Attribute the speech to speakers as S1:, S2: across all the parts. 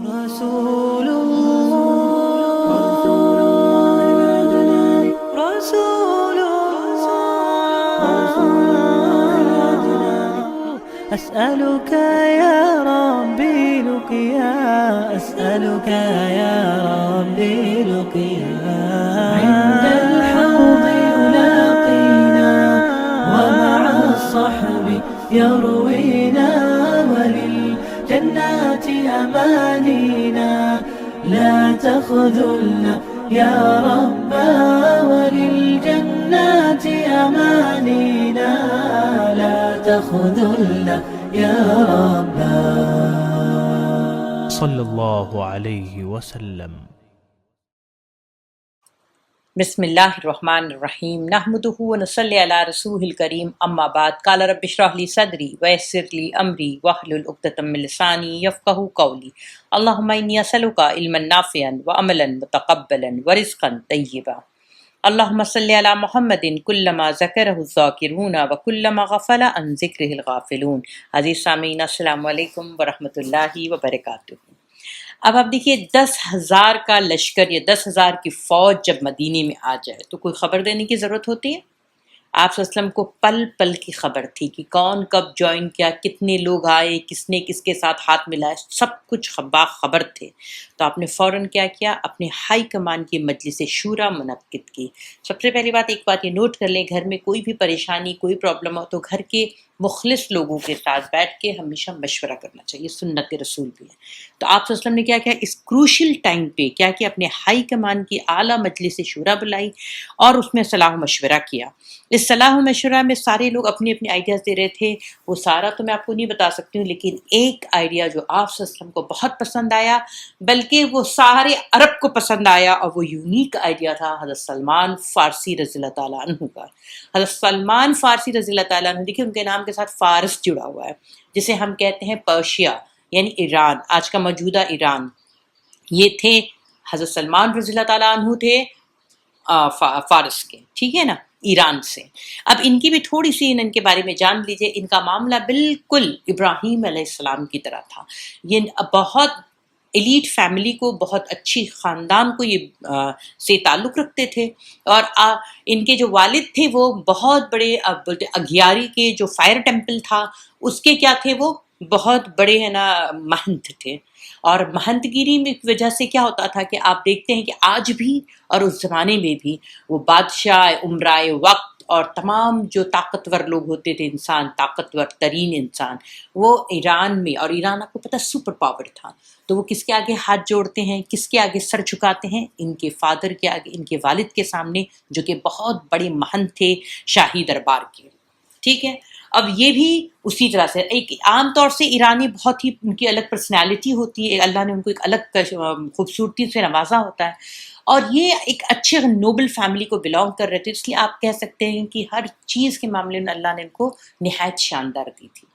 S1: رسول الله رسول الله أسألك يا ربي لقيا أسألك يا ربي لقيا عند الحوض يلاقينا ومع الصحب يروينا وللجنات أمانينا لا تخذلنا يا رب وللجنات أمانينا لا تخذلنا يا رب
S2: صلی اللہ علیہ وسلم۔
S3: بسم اللہ الرحمن الرحیم نحمده ونصلی علی رسولہ الکریم اما بعد قال رب اشرح لی صدری ویسر لی امری واحلل عقدۃ من لسانی یفقهوا قولی اللهم انی اسألک علما نافعا وعملا متقبلا ورزقا طیبا اللهم صل علی محمد کلما ذکرہ الذاکرون وکلما غفل عن ذکرہ الغافلون۔ عزیز سامعین السلام علیکم ورحمۃ اللہ وبرکاتہ۔ اب آپ دیکھیے 10,000 کا لشکر یا 10,000 کی فوج جب مدینے میں آ جائے تو کوئی خبر دینے کی ضرورت ہوتی ہے؟ آپ صلی اللہ علیہ وسلم کو پل پل کی خبر تھی کہ کون کب جوائن کیا، کتنے لوگ آئے، کس نے کس کے ساتھ ہاتھ ملائے، سب کچھ باخبر تھے۔ تو آپ نے فوراً کیا کیا؟ اپنے ہائی کمان کی مجلس شورا منعقد کی۔ سب سے پہلی بات ایک بات یہ نوٹ کر لیں، گھر میں کوئی بھی پریشانی کوئی پرابلم ہو تو گھر کے مخلص لوگوں کے ساتھ بیٹھ کے ہمیشہ مشورہ کرنا چاہیے، سنت رسول بھی ہے۔ تو آپ صلی اللہ علیہ وسلم نے کیا کیا؟ اس کروشل ٹائم پہ کیا کیا؟ اپنے ہائی کمان کی اعلیٰ مجلس شورا بلائی اور اس میں صلاح و مشورہ کیا۔ اس صلاح و مشورہ میں سارے لوگ اپنے اپنے آئیڈیاز دے رہے تھے، وہ سارا تو میں آپ کو نہیں بتا سکتی ہوں، لیکن ایک آئیڈیا جو آپ صلی اللہ علیہ وسلم کو بہت پسند آیا، بلکہ وہ سارے عرب کو پسند آیا، اور وہ یونیک آئیڈیا تھا حضرت سلمان فارسی رضی اللہ تعالیٰ عنہ کا۔ حضرت سلمان فارسی رضی اللہ تعالیٰ عنہ، دیکھیے ان کے نام کے ساتھ فارس جڑا ہوا ہے، جسے ہم کہتے ہیں پرشیا یعنی ایران، آج کا موجودہ ایران۔ یہ تھے حضرت سلمان رضی اللہ تعالیٰ عنہ تھے فارس کے، ٹھیک ہے نا، ایران سے۔ اب ان کی بھی تھوڑی سی ان کے بارے میں جان لیجئے۔ ان کا معاملہ بالکل ابراہیم علیہ السلام کی طرح تھا۔ یہ بہت ایلیٹ فیملی کو، بہت اچھی خاندان کو یہ سے تعلق رکھتے تھے، اور ان کے جو والد تھے وہ بہت بڑے بولتے اگیاری کے جو فائر ٹیمپل تھا اس کے کیا تھے، وہ بہت بڑے ہے نا مہنت تھے۔ اور مہنت گیری میں کی وجہ سے کیا ہوتا تھا کہ آپ دیکھتے ہیں کہ آج بھی اور اس زمانے میں بھی وہ بادشاہ، عمرائے وقت اور تمام جو طاقتور لوگ ہوتے تھے، انسان طاقتور ترین انسان، وہ ایران میں، اور ایران آپ کو پتہ سپر پاور تھا، تو وہ کس کے آگے ہاتھ جوڑتے ہیں، کس کے آگے سر جھکاتے ہیں؟ ان کے فادر کے آگے، ان کے والد کے سامنے، جو کہ بہت بڑے مہنت تھے شاہی دربار کے، ٹھیک ہے۔ اب یہ بھی اسی طرح سے ایک عام طور سے ایرانی بہت ہی ان کی الگ پرسنالٹی ہوتی ہے، اللہ نے ان کو ایک الگ خوبصورتی سے نوازا ہوتا ہے، اور یہ ایک اچھے نوبل فیملی کو بلانگ کر رہے تھے، اس لیے آپ کہہ سکتے ہیں کہ ہر چیز کے معاملے میں اللہ نے ان کو نہایت شاندار دی تھی،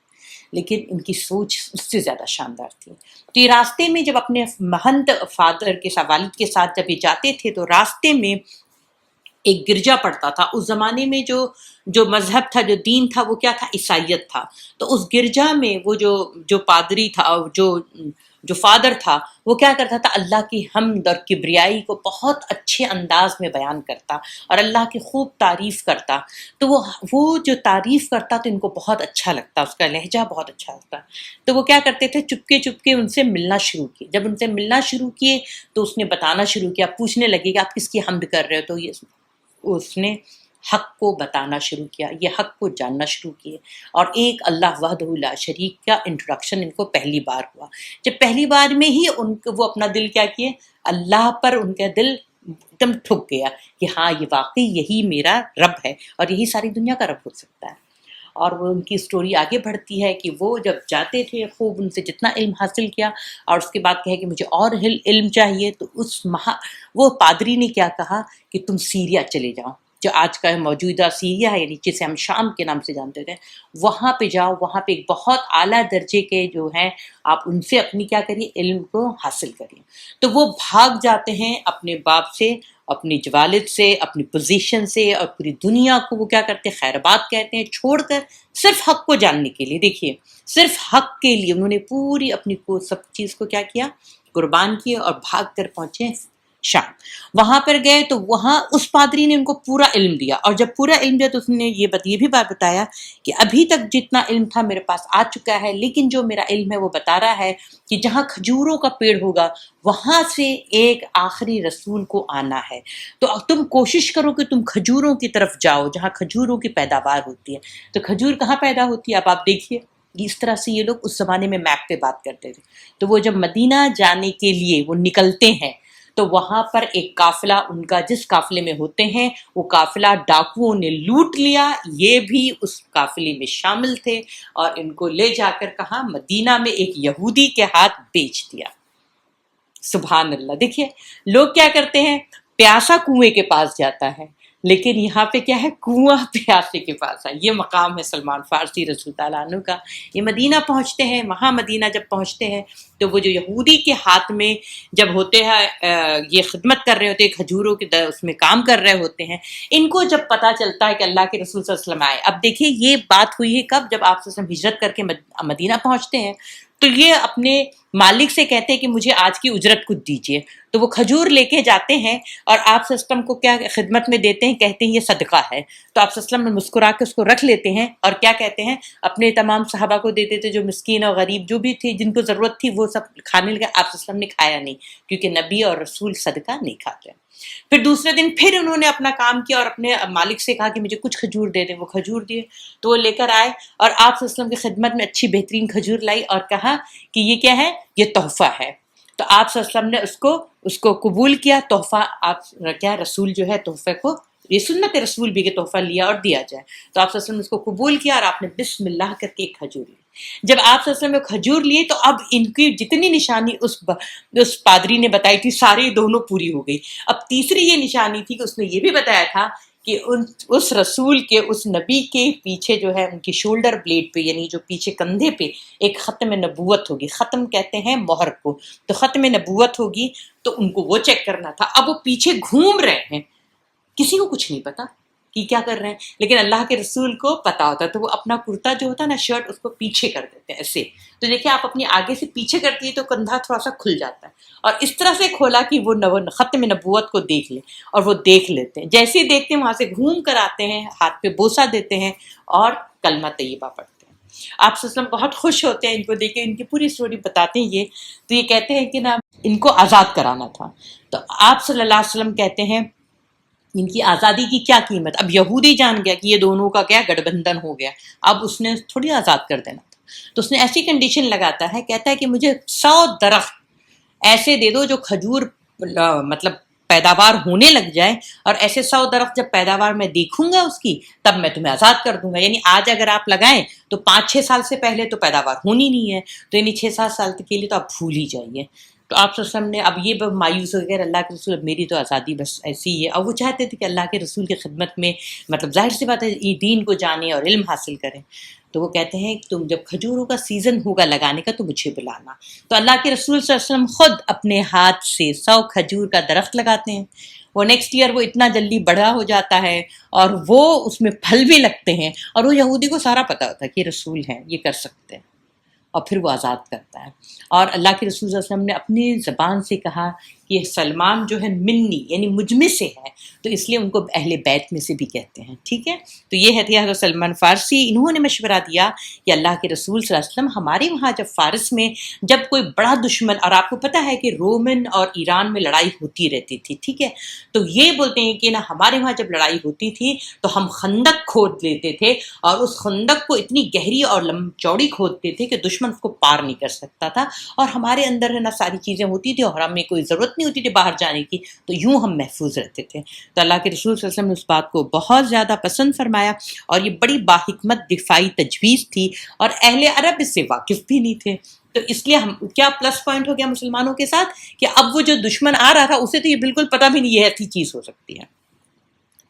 S3: لیکن ان کی سوچ اس سے زیادہ شاندار تھی۔ تو یہ راستے میں جب اپنے مہنت فادر کے ساتھ، والد کے ساتھ جب یہ جاتے تھے تو راستے میں ایک گرجا پڑتا تھا۔ اس زمانے میں جو مذہب تھا، جو دین تھا، وہ کیا تھا؟ عیسائیت تھا۔ تو اس گرجا میں وہ جو پادری تھا، جو فادر تھا، وہ کیا کرتا تھا؟ اللہ کی حمد اور کبریائی کو بہت اچھے انداز میں بیان کرتا اور اللہ کی خوب تعریف کرتا۔ تو وہ جو تعریف کرتا تو ان کو بہت اچھا لگتا، اس کا لہجہ بہت اچھا لگتا۔ تو وہ کیا کرتے تھے؟ چپکے چپکے ان سے ملنا شروع کیے۔ جب ان سے ملنا شروع کیے تو اس نے بتانا شروع کیا، پوچھنے لگے کہ آپ کس کی حمد کر رہے ہو؟ تو اس نے حق کو بتانا شروع کیا، یہ حق کو جاننا شروع کیے، اور ایک اللہ وحدہ لا شریک کا انٹروڈکشن ان کو پہلی بار ہوا۔ جب پہلی بار میں ہی وہ اپنا دل کیا کیے؟ اللہ پر ان کا دل ایک دم ٹھک گیا کہ ہاں یہ واقعی یہی میرا رب ہے، اور یہی ساری دنیا کا رب ہو سکتا ہے۔ اور وہ ان کی سٹوری آگے بڑھتی ہے کہ وہ جب جاتے تھے خوب ان سے جتنا علم حاصل کیا، اور اس کے بعد کہے کہ مجھے اور علم چاہیے، تو وہ پادری نے کیا کہا کہ تم سیریا چلے جاؤ، جو آج کا موجودہ سیریا ہے، یعنی جسے ہم شام کے نام سے جانتے تھے، وہاں پہ جاؤ، وہاں پہ ایک بہت اعلیٰ درجے کے جو ہیں آپ ان سے اپنی کیا کریے؟ علم کو حاصل کریے۔ تو وہ بھاگ جاتے ہیں اپنے باپ سے، اپنی والد سے، اپنی پوزیشن سے، اور پوری دنیا کو وہ کیا کرتے ہیں؟ خیر بات کہتے ہیں، چھوڑ کر صرف حق کو جاننے کے لیے۔ دیکھیے صرف حق کے لیے انہوں نے پوری اپنی سب چیز کو کیا کیا؟ قربان کیے اور بھاگ کر پہنچے شام۔ وہاں پر گئے تو وہاں اس پادری نے ان کو پورا علم دیا، اور جب پورا علم دیا تو اس نے یہ بھی بات بتایا کہ ابھی تک جتنا علم تھا میرے پاس آ چکا ہے، لیکن جو میرا علم ہے وہ بتا رہا ہے کہ جہاں کھجوروں کا پیڑ ہوگا وہاں سے ایک آخری رسول کو آنا ہے، تو تم کوشش کرو کہ تم کھجوروں کی طرف جاؤ جہاں کھجوروں کی پیداوار ہوتی ہے۔ تو کھجور کہاں پیدا ہوتی ہے اب آپ دیکھیے، اس طرح سے یہ لوگ اس زمانے میں میپ پہ بات کرتے تھے۔ تو وہ جب مدینہ جانے کے لیے وہ نکلتے ہیں تو وہاں پر ایک قافلہ ان کا جس قافلے میں ہوتے ہیں وہ قافلہ ڈاکوؤں نے لوٹ لیا، یہ بھی اس قافلے میں شامل تھے، اور ان کو لے جا کر کہاں مدینہ میں ایک یہودی کے ہاتھ بیچ دیا۔ سبحان اللہ، دیکھیے لوگ کیا کرتے ہیں، پیاسا کنویں کے پاس جاتا ہے، لیکن یہاں پہ کیا ہے، کنواں پیاسے کے پاس ہے۔ یہ مقام ہے سلمان فارسی رضی اللہ تعالیٰ عنہ کا۔ یہ مدینہ پہنچتے ہیں، وہاں مدینہ جب پہنچتے ہیں تو وہ جو یہودی کے ہاتھ میں جب ہوتے ہیں یہ خدمت کر رہے ہوتے ہیں، کھجوروں کے اس میں کام کر رہے ہوتے ہیں، ان کو جب پتہ چلتا ہے کہ اللہ کے رسول صلی اللہ علیہ وسلم آئے۔ اب دیکھیے یہ بات ہوئی ہے کب، جب آپ صلی اللہ علیہ وسلم ہجرت کر کے مدینہ پہنچتے ہیں، تو یہ اپنے مالک سے کہتے ہیں کہ مجھے آج کی اجرت کچھ دیجیے، تو وہ کھجور لے کے جاتے ہیں اور آپ صلی اللہ علیہ وسلم کو کیا خدمت میں دیتے ہیں، کہتے ہیں یہ صدقہ ہے۔ تو آپ صلی اللہ علیہ وسلم مسکرا کے اس کو رکھ لیتے ہیں، اور کیا کہتے ہیں، اپنے تمام صحابہ کو دیتے تھے جو مسکین اور غریب جو بھی تھے جن کو ضرورت تھی، وہ سب کھانے لگے۔ آپ صلی اللہ علیہ وسلم نے کھایا نہیں، کیونکہ نبی اور رسول صدقہ نہیں کھاتے۔ پھر دوسرے دن پھر انہوں نے اپنا کام کیا اور اپنے مالک سے کہا کہ مجھے کچھ کھجور دے دیں، وہ کھجور دیے، تو وہ لے کر آئے اور آپ صلی اللہ علیہ وسلم کی خدمت میں اچھی بہترین کھجور لائی اور کہا کہ یہ کیا ہے، یہ تحفہ ہے۔ تو آپ صلی اللہ علیہ وسلم نے اس کو قبول کیا، تحفہ آپ کیا رسول جو ہے تحفے کو، یہ سنت رسول بھی کہ تحفہ لیا اور دیا جائے، تو آپ صلی اللہ علیہ وسلم نے اس کو قبول کیا اور آپ نے بسم اللہ کر کے ایک کھجور لی۔ جب آپ صلی اللہ علیہ وسلم نے کھجور لیے تو اب ان کی جتنی نشانی اس پادری نے بتائی تھی ساری دونوں پوری ہو گئی۔ اب تیسری یہ نشانی تھی کہ اس نے یہ بھی بتایا تھا کہ اس رسول کے، اس نبی کے پیچھے جو ہے ان کی شولڈر بلیڈ پہ، یعنی جو پیچھے کندھے پہ ایک ختم نبوت ہوگی، ختم کہتے ہیں مہر کو، تو ختم نبوت ہوگی، تو ان کو وہ چیک کرنا تھا۔ اب وہ پیچھے گھوم رہے ہیں، کسی کو کچھ نہیں پتا کہ کیا کر رہے ہیں، لیکن اللہ کے رسول کو پتا ہوتا ہے، تو وہ اپنا کرتا جو ہوتا ہے نا، شرٹ، اس کو پیچھے کر دیتے ہیں ایسے۔ تو دیکھیں آپ اپنی آگے سے پیچھے کرتی ہے تو کندھا تھوڑا سا کھل جاتا ہے، اور اس طرح سے کھولا کہ وہ ختم نبوت کو دیکھ لیں، اور وہ دیکھ لیتے ہیں۔ جیسے ہی دیکھتے ہیں وہاں سے گھوم کر آتے ہیں، ہاتھ پہ بوسہ دیتے ہیں اور کلمہ طیبہ پڑھتے ہیں۔ آپ صلی اللہ علیہ وسلم بہت خوش ہوتے ہیں ان کو دیکھ کے، ان کی پوری سٹوری بتاتے ہیں یہ، تو یہ کہتے ہیں کہ نا ان کو آزاد کرانا تھا، تو آپ صلی اللہ علیہ وسلم کہتے ہیں ان کی آزادی کی کیا قیمت، اب یہودی جان گیا کہ یہ دونوں کا کیا گٹھ بندھن ہو گیا، اب اس نے تھوڑی آزاد کر دینا تھا، تو اس نے ایسی کنڈیشن لگاتا ہے، کہتا ہے کہ مجھے 100 درخت ایسے دے دو جو کھجور مطلب پیداوار ہونے لگ جائے، اور ایسے 100 درخت جب پیداوار میں دیکھوں گا اس کی تب میں تمہیں آزاد کر دوں گا۔ یعنی آج اگر آپ لگائیں تو 5-6 سال سے پہلے تو پیداوار ہونی نہیں ہے، تو یعنی 6-7 سال کے لیے تو آپ بھول ہی جائیے۔ تو آپ صلی اللہ علیہ وسلم نے اب یہ مایوس ہو گیا، اللہ کے رسول اب میری تو آزادی بس ایسی ہی ہے، اور وہ چاہتے تھے کہ اللہ کے رسول کی خدمت میں مطلب ظاہر سی بات ہے یہ دین کو جانیں اور علم حاصل کریں، تو وہ کہتے ہیں کہ تم جب کھجوروں کا سیزن ہوگا لگانے کا تو مجھے بلانا۔ تو اللہ کے رسول صلی اللہ علیہ وسلم خود اپنے ہاتھ سے 100 کھجور کا درخت لگاتے ہیں، وہ نیکسٹ ایئر وہ اتنا جلدی بڑا ہو جاتا ہے اور وہ اس میں پھل بھی لگتے ہیں، اور وہ یہودی کو سارا پتہ ہوتا ہے کہ یہ رسول ہیں، یہ کر سکتے ہیں، اور پھر وہ آزاد کرتا ہے۔ اور اللہ کے رسول صلی اللہ علیہ وسلم نے اپنی زبان سے کہا کہ سلمان جو ہے منی یعنی مجھ میں سے ہے، تو اس لیے ان کو اہل بیت میں سے بھی کہتے ہیں، ٹھیک ہے۔ تو یہ ہے حضرت سلمان فارسی، انہوں نے مشورہ دیا کہ اللہ کے رسول صلی اللہ علیہ وسلم ہمارے وہاں جب فارس میں جب کوئی بڑا دشمن، اور آپ کو پتہ ہے کہ رومن اور ایران میں لڑائی ہوتی رہتی تھی، ٹھیک ہے، تو یہ بولتے ہیں کہ نا ہمارے وہاں جب لڑائی ہوتی تھی تو ہم خندق کھود لیتے تھے، اور اس خندق کو اتنی گہری اور چوڑی کھودتے تھے کہ دشمن اس کو پار نہیں کر سکتا تھا، اور ہمارے اندر ہے نا ساری چیزیں ہوتی تھی اور ہمیں کوئی ضرورت نہیں ہوتی تھی باہر جانے کی، تو یوں ہم محفوظ رہتے تھے۔ تو اللہ کے رسول صلی اللہ علیہ وسلم نے اس بات کو بہت زیادہ پسند فرمایا، اور یہ بڑی باحکمت دفاعی تجویز تھی، اور اہل عرب اس سے واقف بھی نہیں تھے، تو اس لیے ہم کیا پلس پوائنٹ ہو گیا مسلمانوں کے ساتھ کہ اب وہ جو دشمن آ رہا تھا اسے تو یہ بالکل پتہ بھی نہیں یہ ایسی چیز ہو سکتی ہے۔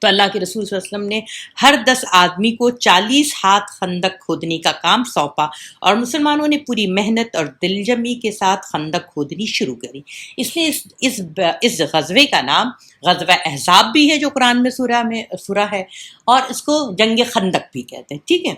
S3: تو اللہ کے رسول صلی اللہ علیہ وسلم نے ہر 10 آدمی کو 40 ہاتھ خندق کھودنے کا کام سونپا، اور مسلمانوں نے پوری محنت اور دلجمی کے ساتھ خندق کھودنی شروع کری۔ اس لیے اس غزوے کا نام غزوہ احزاب بھی ہے جو قرآن میں سورہ ہے، اور اس کو جنگ خندق بھی کہتے ہیں، ٹھیک ہے۔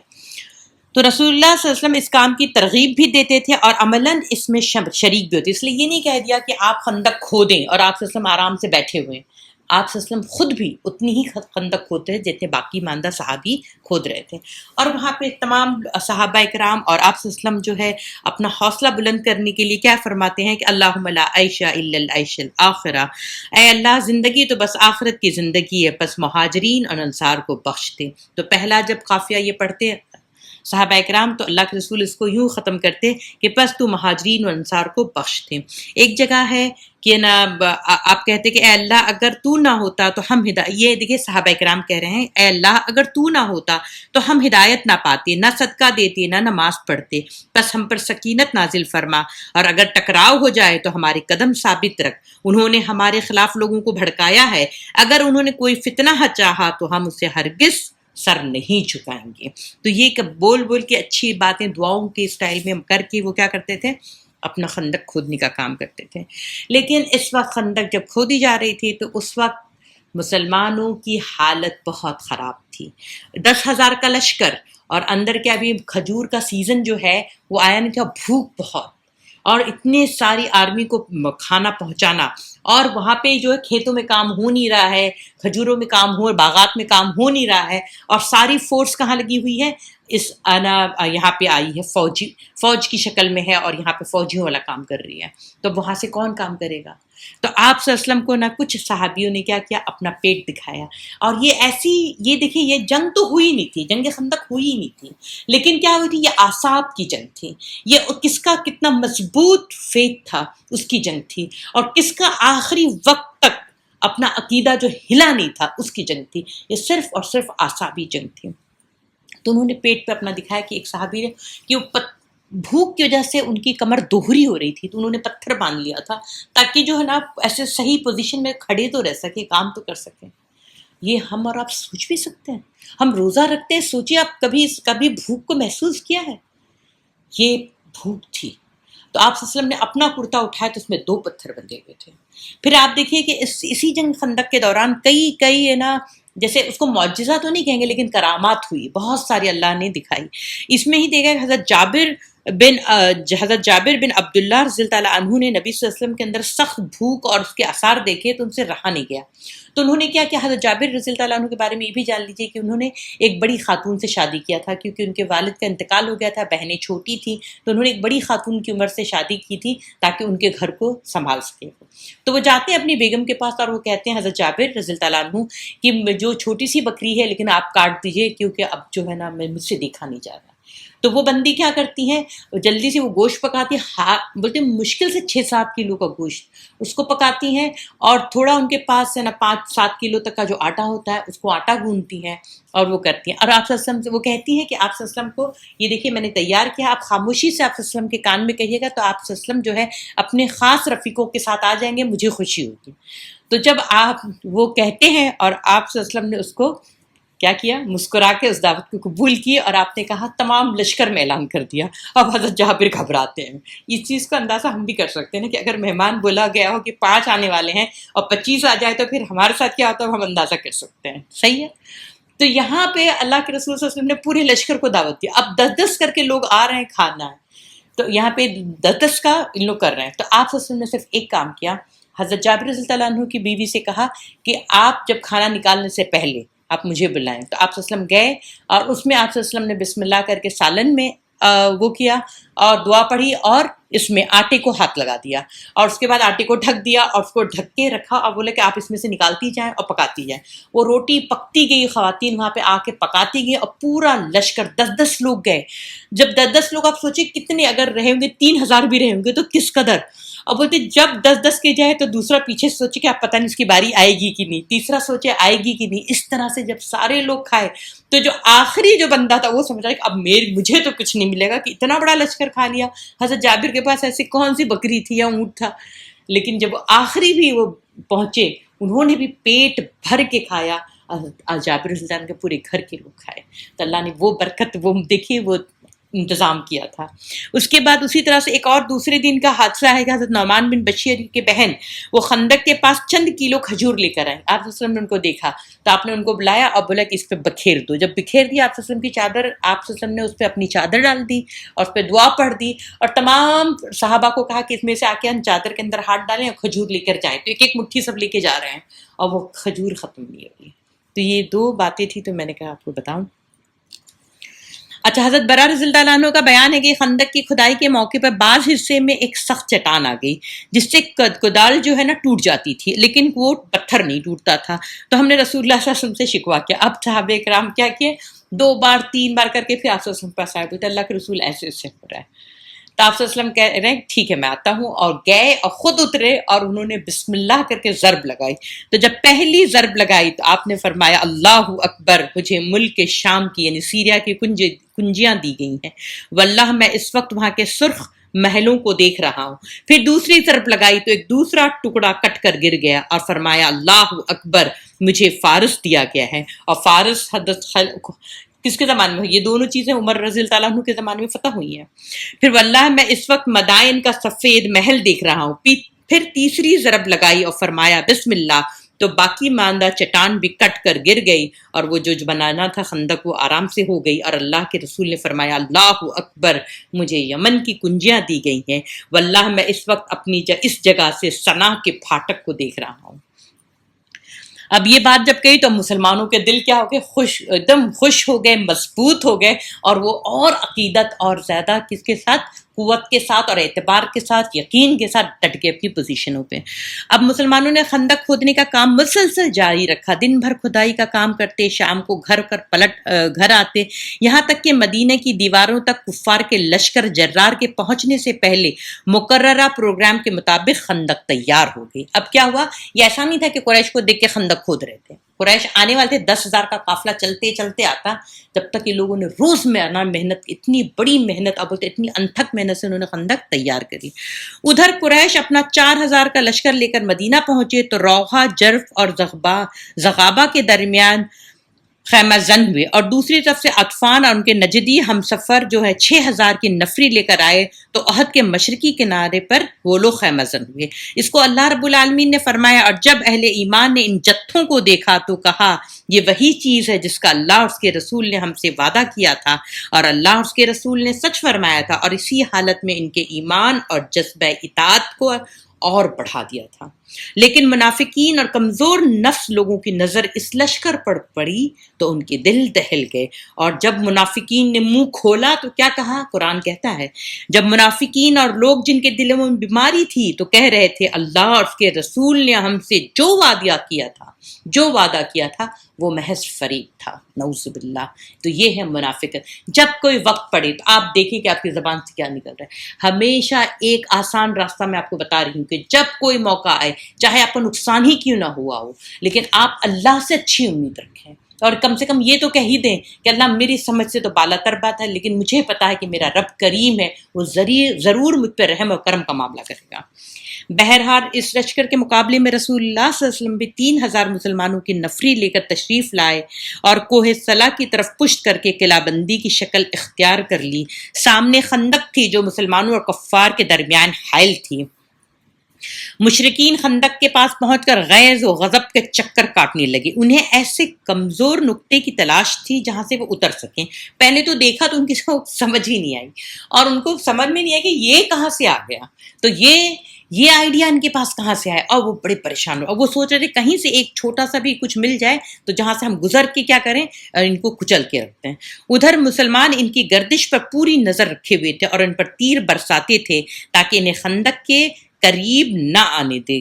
S3: تو رسول اللہ صلی اللہ علیہ وسلم اس کام کی ترغیب بھی دیتے تھے اور عملاً اس میں شریک بھی ہوتے، اس لیے یہ نہیں کہہ دیا کہ آپ خندق کھودیں اور آپ صلی اللہ علیہ وسلم آرام سے بیٹھے ہوئے ہیں۔ آپ صلی اللہ علیہ وسلم خود بھی اتنی ہی خندق کھودتے تھے جتنے باقی ماندہ صحابی کھود رہے تھے، اور وہاں پہ تمام صحابہ کرام اور آپ صلی اللہ علیہ وسلم جو ہے اپنا حوصلہ بلند کرنے کے لیے کیا فرماتے ہیں کہ اللہم لا عیش الا العیش الآخرہ، اے اللہ زندگی تو بس آخرت کی زندگی ہے، بس مہاجرین اور انصار کو بخش دے۔ تو پہلا جب قافیہ یہ پڑھتے صحابہ اکرام تو اللہ کے رسول اس کو یوں ختم کرتے کہ بس تو مہاجرین و انصار کو بخش دے۔ ایک جگہ ہے کہ نا آپ کہتے کہ اے اللہ اگر تو نہ ہوتا تو ہم یہ دیکھیں صحابہ اکرام کہہ رہے ہیں اے اللہ اگر تو نہ ہوتا تو ہم ہدایت نہ پاتے، نہ صدقہ دیتے، نہ نماز پڑھتے، بس ہم پر سکینت نازل فرما، اور اگر ٹکراؤ ہو جائے تو ہمارے قدم ثابت رکھ۔ انہوں نے ہمارے خلاف لوگوں کو بھڑکایا ہے، اگر انہوں نے کوئی فتنہ چاہا تو ہم اسے ہرگز سر نہیں جھکائیں گے۔ تو یہ بول بول کے اچھی باتیں دعاؤں کے اسٹائل میں کر کے وہ کیا کرتے تھے، اپنا خندق کھودنے کا کام کرتے تھے۔ لیکن اس وقت خندق جب کھودی جا رہی تھی تو اس وقت مسلمانوں کی حالت بہت خراب تھی، 10,000 کا لشکر، اور اندر کے ابھی کھجور کا سیزن جو ہے وہ آیا نہیں تھا، بھوک بہت، اور اتنے ساری آرمی کو کھانا پہنچانا، اور وہاں پہ جو ہے کھیتوں میں کام ہو نہیں رہا ہے، کھجوروں میں کام ہو، باغات میں کام ہو نہیں رہا ہے، اور ساری فورس کہاں لگی ہوئی ہے، یہاں پہ آئی ہے فوج کی شکل میں ہے، اور یہاں پہ فوجیوں والا کام کر رہی ہے، تو وہاں سے کون کام کرے گا؟ تو آپ صلی اللہ علیہ وسلم کو نہ کچھ صحابیوں نے کیا کیا، اپنا پیٹ دکھایا، اور یہ دیکھیں یہ جنگ تو ہوئی نہیں تھی، جنگ خندق ہوئی نہیں تھی، لیکن کیا ہوئی تھی، یہ اعصاب کی جنگ تھی، یہ کس کا کتنا مضبوط فیت تھا اس کی جنگ تھی، اور کس کا آخری وقت تک اپنا عقیدہ جو ہلا نہیں تھا اس کی جنگ تھی، یہ صرف اور صرف اعصابی جنگ تھی۔ تو انہوں نے پیٹ پہ اپنا دکھایا کہ ایک صحابی نے کہ وہ بھوک کی وجہ سے ان کی کمر دوہری ہو رہی تھی، تو انہوں نے پتھر باندھ لیا تھا تاکہ جو ہے نا ایسے صحیح پوزیشن میں کھڑے تو رہ سکے، کام تو کر سکیں۔ یہ ہم اور آپ سوچ بھی سکتے ہیں، ہم روزہ رکھتے ہیں، سوچیے آپ کبھی بھوک کو محسوس کیا ہے؟ یہ بھوک تھی۔ تو آپ صلی اللہ علیہ وسلم نے اپنا کرتا اٹھایا تو اس میں 2 پتھر بندھے ہوئے تھے۔ پھر آپ دیکھیے کہ اسی جنگ خندق کے دوران کئی ہے نا، جیسے اس کو معجزہ تو نہیں کہیں گے لیکن کرامات ہوئی، بہت ساری اللہ نے دکھائی۔ اس میں ہی دیکھا حضرت جابر بن عبداللہ رضی اللہ تعالیٰ عنہ نے نبی صلی اللہ علیہ وسلم کے اندر سخت بھوک اور اس کے آثار دیکھے تو ان سے رہا نہیں گیا، تو انہوں نے کیا کیا، حضرت جابر رضی اللہ تعالیٰ عنہ کے بارے میں یہ بھی جان لیجیے کہ انہوں نے ایک بڑی خاتون سے شادی کیا تھا، کیونکہ ان کے والد کا انتقال ہو گیا تھا، بہنیں چھوٹی تھیں، تو انہوں نے ایک بڑی خاتون کی عمر سے شادی کی تھی تاکہ ان کے گھر کو سنبھال سکے۔ تو وہ جاتے ہیں اپنی بیگم کے پاس اور وہ کہتے ہیں حضرت جابر رضی اللہ تعالیٰ عنہ کہ جو چھوٹی سی بکری ہے لیکن آپ کاٹ دیجئے کیونکہ اب جو ہے نا مجھ سے دیکھا نہیں جا رہا۔ تو وہ بندی کیا کرتی ہیں، جلدی سے وہ گوشت پکاتی ہیں، بولتے ہیں مشکل سے 6-7 کلو کا گوشت اس کو پکاتی ہیں، اور تھوڑا ان کے پاس ہے نا 5-7 کلو تک کا جو آٹا ہوتا ہے اس کو آٹا گوندتی ہیں اور وہ کرتی ہیں، اور آپ صلی اللہ علیہ وسلم سے وہ کہتی ہیں کہ آپ صلی اللہ علیہ وسلم کو یہ دیکھیے میں نے تیار کیا، آپ خاموشی سے آپ صلی اللہ علیہ وسلم کے کان میں کہیے گا تو آپ صلی اللہ علیہ وسلم جو ہے اپنے خاص رفیقوں کے ساتھ آ جائیں گے، مجھے خوشی ہوگی۔ تو جب آپ وہ کہتے ہیں اور آپ صلی اللہ علیہ وسلم نے اس کو کیا کیا، مسکرا کے اس دعوت کو قبول کی، اور آپ نے کہا تمام لشکر میں اعلان کر دیا۔ اب حضرت جابر گھبراتے ہیں، اس چیز کا اندازہ ہم بھی کر سکتے ہیں کہ اگر مہمان بولا گیا ہو کہ 5 آنے والے ہیں اور 25 آ جائے تو پھر ہمارے ساتھ کیا ہوتا ہے ہم اندازہ کر سکتے ہیں، صحیح ہے۔ تو یہاں پہ اللہ کے رسول صلی اللہ علیہ وسلم نے پورے لشکر کو دعوت دی، اب 10-10 کر کے لوگ آ رہے ہیں کھانا ہے، تو یہاں پہ 10-10 کا ان لوگ کر رہے ہیں۔ تو آپ صلی اللہ علیہ وسلم نے صرف ایک کام کیا، حضرت جابر رضی اللہ عنہ کی بیوی سے کہا کہ آپ جب کھانا نکالنے سے پہلے آپ مجھے بلائیں، تو آپ صلی اللہ علیہ وسلم گئے اور اس میں آپ صلی اللہ علیہ وسلم نے بسم اللہ کر کے سالن میں وہ کیا اور دعا پڑھی اور اس میں آٹے کو ہاتھ لگا دیا، اور اس کے بعد آٹے کو ڈھک دیا اور اس کو ڈھک کے رکھا اور بولے کہ آپ اس میں سے نکالتی جائیں اور پکاتی جائیں۔ وہ روٹی پکتی گئی، خواتین وہاں پہ آ کے پکاتی گئی، اور پورا لشکر 10-10 لوگ گئے۔ جب 10-10 لوگ آپ سوچیں کتنے اگر رہے ہوں گے، 3,000 بھی رہے ہوں گے تو کس قدر، اور بولتے جب 10-10 کے جائے تو دوسرا پیچھے سوچے کہ آپ پتہ نہیں اس کی باری آئے گی کہ نہیں، تیسرا سوچے آئے گی کہ نہیں، اس طرح سے جب سارے لوگ کھائے تو جو آخری جو بندہ تھا وہ سمجھ رہا ہے کہ اب مجھے تو کچھ نہیں ملے گا کہ اتنا بڑا لشکر کھا لیا۔ حضرت جابر کے پاس ایسی کون سی بکری تھی یا اونٹ تھا، لیکن جب آخری بھی وہ پہنچے انہوں نے بھی پیٹ بھر کے کھایا، جابر رضی اللہ عنہ کے پورے گھر کے لوگ کھائے۔ تو اللہ نے وہ برکت، وہ دیکھیے وہ انتظام کیا تھا۔ اس کے بعد اسی طرح سے ایک اور دوسرے دن کا حادثہ ہے کہ حضرت نعمان بن بشیر کے بہن وہ خندق کے پاس چند کلو کھجور لے کر آئے۔ آپ صلی اللہ علیہ وسلم نے ان کو دیکھا تو آپ نے ان کو بلایا اور بولا کہ اس پہ بکھیر دو۔ جب بکھیر دیا آپ صلی اللہ علیہ وسلم کی چادر، آپ صلی اللہ علیہ وسلم نے اس پہ اپنی چادر ڈال دی اور اس پہ دعا پڑھ دی اور تمام صحابہ کو کہا کہ اس میں سے آ کے ہم چادر کے اندر ہاتھ ڈالیں اور کھجور لے کر جائیں۔ تو ایک ایک مٹھی سب لے کے جا رہے ہیں اور وہ کھجور ختم نہیں ہوئی۔ تو یہ دو باتیں تھی تو میں نے کہا آپ کو بتاؤں۔ اچھا، حضرت برا رضی اللہ عنہ کا بیان ہے کہ خندق کی کھدائی کے موقع پر بعض حصے میں ایک سخت چٹان آ گئی جس سے کدال جو ہے نا ٹوٹ جاتی تھی، لیکن وہ پتھر نہیں ٹوٹتا تھا۔ تو ہم نے رسول اللہ صلی اللہ علیہ وسلم سے شکوہ کیا۔ اب صحابہ کرام کیا کیے، 2 بار 3 بار کر کے پھر آپ صلی اللہ علیہ وسلم کے پاس آئے، بولتے اللہ کے رسول ایسے ایسے ہو رہا ہے۔ تو آپ صلی اللہ علیہ وسلم کہہ رہے ہیں ٹھیک ہے میں آتا ہوں، اور گئے اور خود اترے اور انہوں نے بسم اللہ کر کے ضرب لگائی۔ تو جب پہلی ضرب لگائی تو آپ نے فرمایا اللہ اکبر، مجھے ملک شام کی یعنی سیریا کی کنجیاں دی گئی ہیں، واللہ میں اس وقت وہاں کے سرخ محلوں کو دیکھ رہا ہوں۔ پھر دوسری ضرب لگائی تو ایک دوسرا ٹکڑا کٹ کر گر گیا اور فرمایا اللہ اکبر، مجھے فارس دیا گیا ہے۔ اور فارس حضرت کس کے زمانے میں ہوئی؟ یہ دونوں چیزیں عمر رضی اللہ عنہ کے زمانے میں فتح ہوئی ہیں۔ پھر واللہ میں اس وقت مدائن کا سفید محل دیکھ رہا ہوں۔ پھر تیسری ضرب لگائی اور فرمایا بسم اللہ، تو باقی ماندہ چٹان بھی کٹ کر گر گئی اور وہ جو بنانا تھا خندق وہ آرام سے ہو گئی۔ اور اللہ کے رسول نے فرمایا اللہ اکبر، مجھے یمن کی کنجیاں دی گئی ہیں، واللہ میں اس وقت اپنی اس جگہ سے صنع کے پھاٹک کو دیکھ رہا ہوں۔ اب یہ بات جب کہی تو مسلمانوں کے دل کیا ہو گئے، ایک دم خوش ہو گئے، مضبوط ہو گئے، اور وہ اور عقیدت اور زیادہ کس کے ساتھ، قوت کے ساتھ اور اعتبار کے ساتھ، یقین کے ساتھ ڈٹ کے اپنی پوزیشنوں پہ۔ اب مسلمانوں نے خندق کھودنے کا کام مسلسل جاری رکھا، دن بھر کھدائی کا کام کرتے، شام کو گھر آتے، یہاں تک کہ مدینہ کی دیواروں تک کفار کے لشکر جرار کے پہنچنے سے پہلے مقررہ پروگرام کے مطابق خندق تیار ہو گئی۔ اب کیا ہوا، یہ ایسا نہیں تھا کہ قریش کو دیکھ کے خندق کھود رہے تھے، قریش آنے والے تھے، 10,000 کا قافلہ چلتے چلتے آتا، جب تک یہ لوگوں نے روز میں محنت، اتنی بڑی محنت، اب بولتے اتنی انتھک محنت سے انہوں نے خندق تیار کری۔ ادھر قریش اپنا 4,000 کا لشکر لے کر مدینہ پہنچے تو روحہ، جرف اور زغابہ کے درمیان خیمہ زن ہوئے، اور دوسری طرف سے عطفان اور ان کے نجدی ہم سفر جو ہے 6,000 کی نفری لے کر آئے تو احد کے مشرقی کنارے پر وہ لوگ خیمہ زن ہوئے۔ اس کو اللہ رب العالمین نے فرمایا، اور جب اہل ایمان نے ان جتھوں کو دیکھا تو کہا یہ وہی چیز ہے جس کا اللہ اور اس کے رسول نے ہم سے وعدہ کیا تھا، اور اللہ اور اس کے رسول نے سچ فرمایا تھا، اور اسی حالت میں ان کے ایمان اور جذبہ اطاعت کو اور بڑھا دیا تھا۔ لیکن منافقین اور کمزور نفس لوگوں کی نظر اس لشکر پر پڑی تو ان کے دل دہل گئے، اور جب منافقین نے منہ کھولا تو کیا کہا، قرآن کہتا ہے جب منافقین اور لوگ جن کے دلوں میں بیماری تھی تو کہہ رہے تھے اللہ اور اس کے رسول نے ہم سے جو وعدہ کیا تھا وہ محض فریب تھا، نعوذ باللہ۔ تو یہ ہے منافقت۔ جب کوئی وقت پڑے تو آپ دیکھیں کہ آپ کی زبان سے کیا نکل رہا ہے۔ ہمیشہ ایک آسان راستہ میں آپ کو بتا رہی ہوں کہ جب کوئی موقع آئے، چاہے آپ کو نقصان ہی کیوں نہ ہوا ہو، لیکن آپ اللہ سے اچھی امید رکھیں، اور کم سے کم یہ تو کہہ ہی دیں کہ اللہ میری سمجھ سے تو بالا تر بات ہے، لیکن مجھے پتا ہے کہ میرا رب کریم ہے، وہ ضرور مجھ پہ رحم اور کرم کا معاملہ کرے گا۔ بہرحال اس لشکر کے مقابلے میں رسول اللہ صلی اللہ علیہ وسلم بھی 3,000 مسلمانوں کی نفری لے کر تشریف لائے اور کوہ صلا کی طرف پشت کر کے قلعہ بندی کی شکل اختیار کر لی۔ سامنے خندق تھی جو مسلمانوں اور کفار کے درمیان حائل تھی۔ مشرکین خندق کے پاس پہنچ کر غیظ و غضب کے چکر کاٹنے لگے۔ انہیں ایسے کمزور نقطے کی تلاش تھی جہاں سے وہ اتر سکیں۔ پہلے تو دیکھا تو ان کی سمجھ ہی نہیں آئی، اور ان کو سمجھ میں نہیں آئی کہ یہ کہاں سے آ گیا، تو یہ آئیڈیا ان کے پاس کہاں سے آیا، اور وہ بڑے پریشان ہو، اور وہ سوچ رہے تھے کہیں سے ایک چھوٹا سا بھی کچھ مل جائے تو جہاں سے ہم گزر کے کیا کریں، ان کو کچل کے رکھتے ہیں۔ ادھر مسلمان ان کی گردش پر پوری نظر رکھے ہوئے تھے اور ان پر تیر برساتے تھے تاکہ انہیں خندق کے قریب نہ آنے دے۔